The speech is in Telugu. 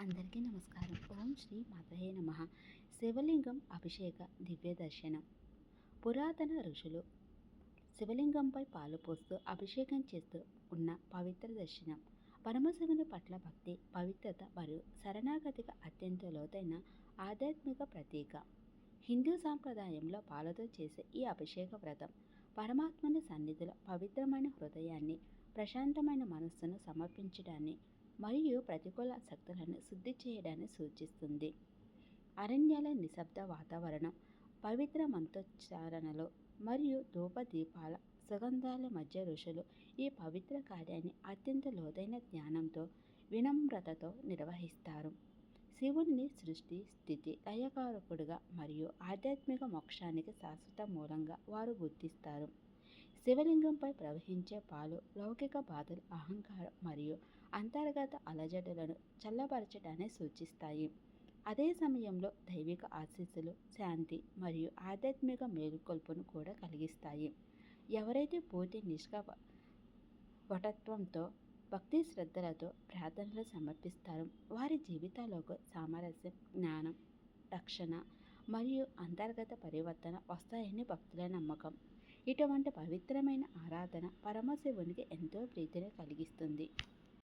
అందరికీ నమస్కారం. ఓం శ్రీ మాత్రయే నమః. శివలింగం అభిషేక దివ్య దర్శనం. పురాతన ఋషులు శివలింగంపై పాలు పోస్తూ అభిషేకం చేస్తూ ఉన్న పవిత్ర దర్శనం. పరమశివుని పట్ల భక్తి, పవిత్రత మరియు శరణాగతికి అత్యంత లోతైన ఆధ్యాత్మిక ప్రతీక. హిందూ సాంప్రదాయంలో పాలతో చేసే ఈ అభిషేక వ్రతం పరమాత్మని సన్నిధిలో పవిత్రమైన హృదయాన్ని, ప్రశాంతమైన మనస్సును సమర్పించడాన్ని మరియు ప్రతికూల శక్తులను శుద్ధి చేయడాన్ని సూచిస్తుంది. అరణ్యాల నిశ్శబ్ద వాతావరణం, పవిత్ర మంత్రోచ్చారణలో మరియు ధూపదీపాల సుగంధాల మధ్య ఋషులు ఈ పవిత్ర కార్యాన్ని అత్యంత లోతైన జ్ఞానంతో, వినమ్రతతో నిర్వహిస్తారు. శివుడిని సృష్టి, స్థితి, లయకారకుడుగా మరియు ఆధ్యాత్మిక మోక్షానికి శాశ్వత మూలంగా వారు గుర్తిస్తారు. శివలింగంపై ప్రవహించే పాలు లౌకిక బాధలు, అహంకారం మరియు అంతర్గత అలజడులను చల్లబరచడాన్ని సూచిస్తాయి. అదే సమయంలో దైవిక ఆశీస్సులు, శాంతి మరియు ఆధ్యాత్మిక మేలుకొల్పును కూడా కలిగిస్తాయి. ఎవరైతే పూర్తి నిష్కపటత్వంతో, భక్తి శ్రద్ధలతో ప్రార్థనలు సమర్పిస్తారో వారి జీవితాలకు సామరస్యం, జ్ఞానం, రక్షణ మరియు అంతర్గత పరివర్తన వస్తాయని భక్తుల నమ్మకం. ఇటువంటి పవిత్రమైన ఆరాధన పరమశివునికి ఎంతో ప్రీతిని కలిగిస్తుంది.